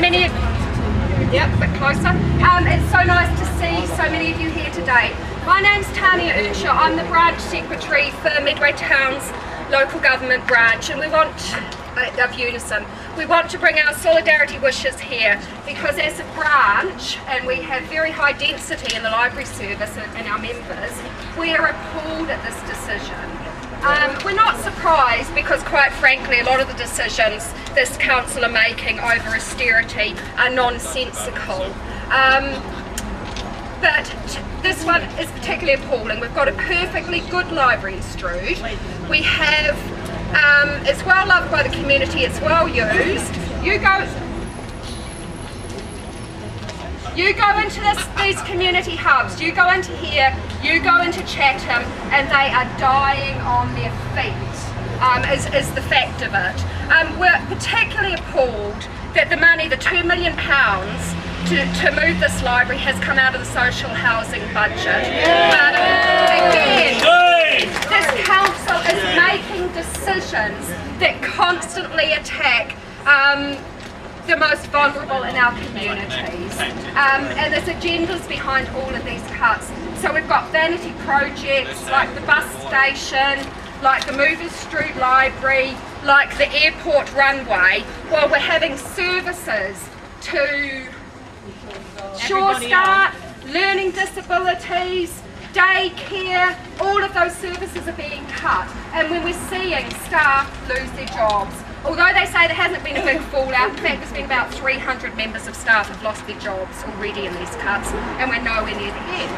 and many of a bit closer. It's so nice to see so many of you here today. My name's Tanya Hernshaw. I'm the branch secretary for Midway Town's local government branch, and we want of Unison. We want to bring our solidarity wishes here because as a branch, and we have very high density in the library service and our members, we are appalled at this decision. We're not surprised because, quite frankly, a lot of the decisions this council are making over austerity are nonsensical. But this one is particularly appalling. We've got a perfectly good library in Strood. We have, it's well loved by the community, it's well used. You go into these community hubs, you go into here, you go into Chatham, and they are dying on their feet, is the fact of it. We're particularly appalled that the money, the £2 million, to move this library has come out of the social housing budget. But again, this council is making decisions that constantly attack the most vulnerable in our communities. And there's agendas behind all of these cuts. So we've got vanity projects like the bus station, like the Strood Library, like the airport runway, while we're having services to Sure Start, learning disabilities, daycare, all of those services are being cut. And when we're seeing staff lose their jobs, although they say there hasn't been a big fallout, in fact there's been about 300 members of staff have lost their jobs already in these cuts, and we're nowhere near the end.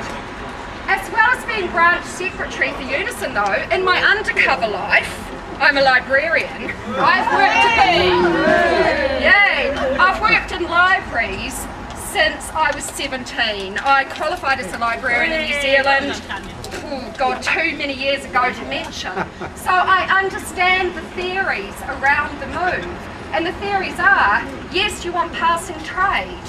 As well as being branch secretary for Unison though, in my undercover life, I'm a librarian. I've worked in libraries since I was 17. I qualified as a librarian in New Zealand, oh God, too many years ago to mention. So I understand the theories around the move. And the theories are, yes, you want passing trade.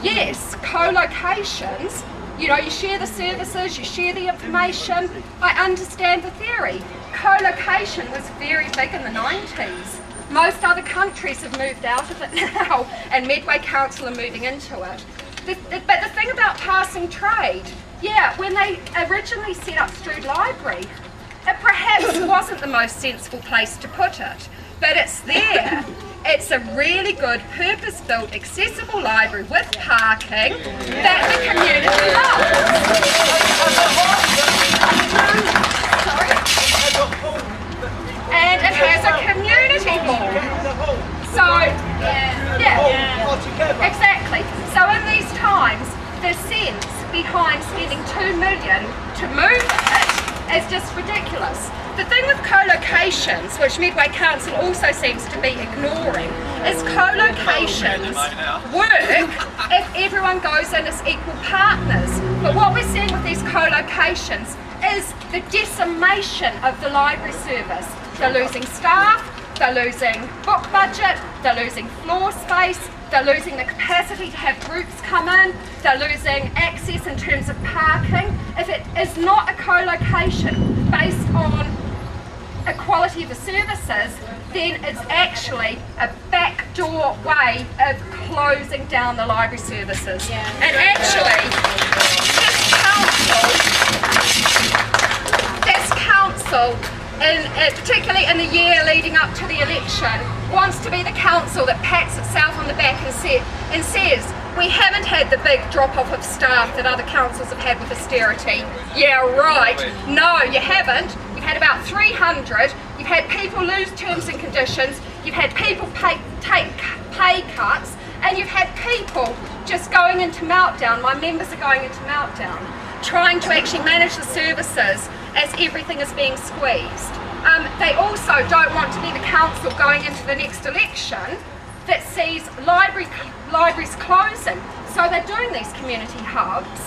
Yes, co-locations, you know, you share the services, you share the information. I understand the theory. Co-location was very big in the 90s. Most other countries have moved out of it now, and Midway Council are moving into it. But the thing about passing trade, yeah, when they originally set up Strood Library, it perhaps wasn't the most sensible place to put it, but it's there. It's a really good, purpose-built, accessible library with parking that the community loves. And it has a community hall. So, yeah, exactly. So in these times, the sense behind spending $2 million to move it is just ridiculous. The thing with co-locations, which Midway Council also seems to be ignoring, is co-locations work if everyone goes in as equal partners. But what we're seeing with these co-locations is the decimation of the library service. They're losing staff, they're losing book budget, they're losing floor space, they're losing the capacity to have groups come in, they're losing access in terms of parking. If it is not a co-location based on equality of the services, then it's actually a backdoor way of closing down the library services. Yeah. And actually, this council, particularly in the year leading up to the election, wants to be the council that pats itself on the back and says, we haven't had the big drop-off of staff that other councils have had with austerity. Yeah, right. No, you haven't. You've had about 300. You've had people lose terms and conditions. You've had people take pay cuts. And you've had people just going into meltdown. My members are going into meltdown, trying to actually manage the services as everything is being squeezed. They also don't want to be the council going into the next election that sees libraries closing. So they're doing these community hubs.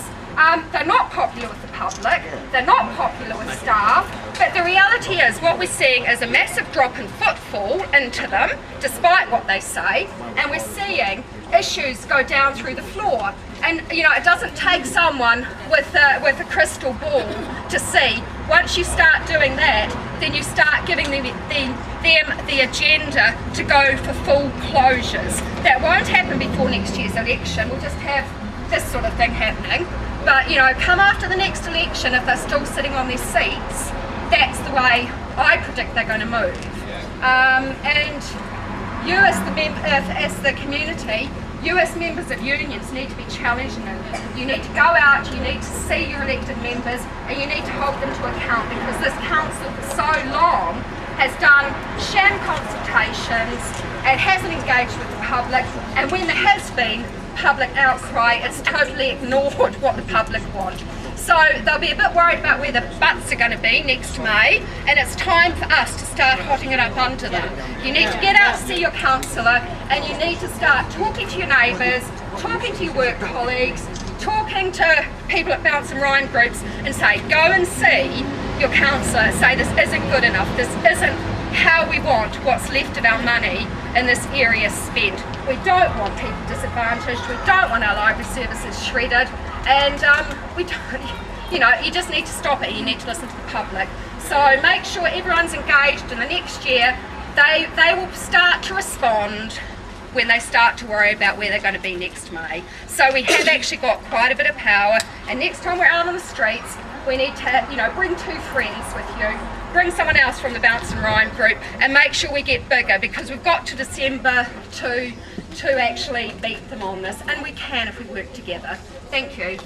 They're not popular with the public, they're not popular with staff, but the reality is what we're seeing is a massive drop in footfall into them, despite what they say, and we're seeing issues go down through the floor. And you know, it doesn't take someone with a crystal ball to see, once you start doing that, then you start giving them the agenda to go for full closures. That won't happen before next year's election. We'll just have this sort of thing happening. But, you know, come after the next election, if they're still sitting on their seats, that's the way I predict they're going to move. And you as the community, you as members of unions need to be challenging them. You need to go out, you need to see your elected members, and you need to hold them to account, because this council for so long has done sham consultations and hasn't engaged with the public, and when there has been public outcry, it's totally ignored what the public want. So they'll be a bit worried about where the butts are going to be next May, and it's time for us to start hotting it up under them. You need to get out to see your councillor, and you need to start talking to your neighbours, talking to your work colleagues, talking to people at Bounce and Rhyme groups, and say, go and see your councillor, say this isn't good enough, this isn't how we want what's left of our money in this area spent. We don't want people disadvantaged, we don't want our library services shredded, and we don't, you know, you just need to stop it, you need to listen to the public. So make sure everyone's engaged in the next year. They will start to respond when they start to worry about where they're going to be next May. So we have actually got quite a bit of power, and next time we're out on the streets, we need to, you know, bring 2 friends with you, bring someone else from the Bounce and Rhyme group, and make sure we get bigger, because we've got to December to actually beat them on this, and we can if we work together. Thank you.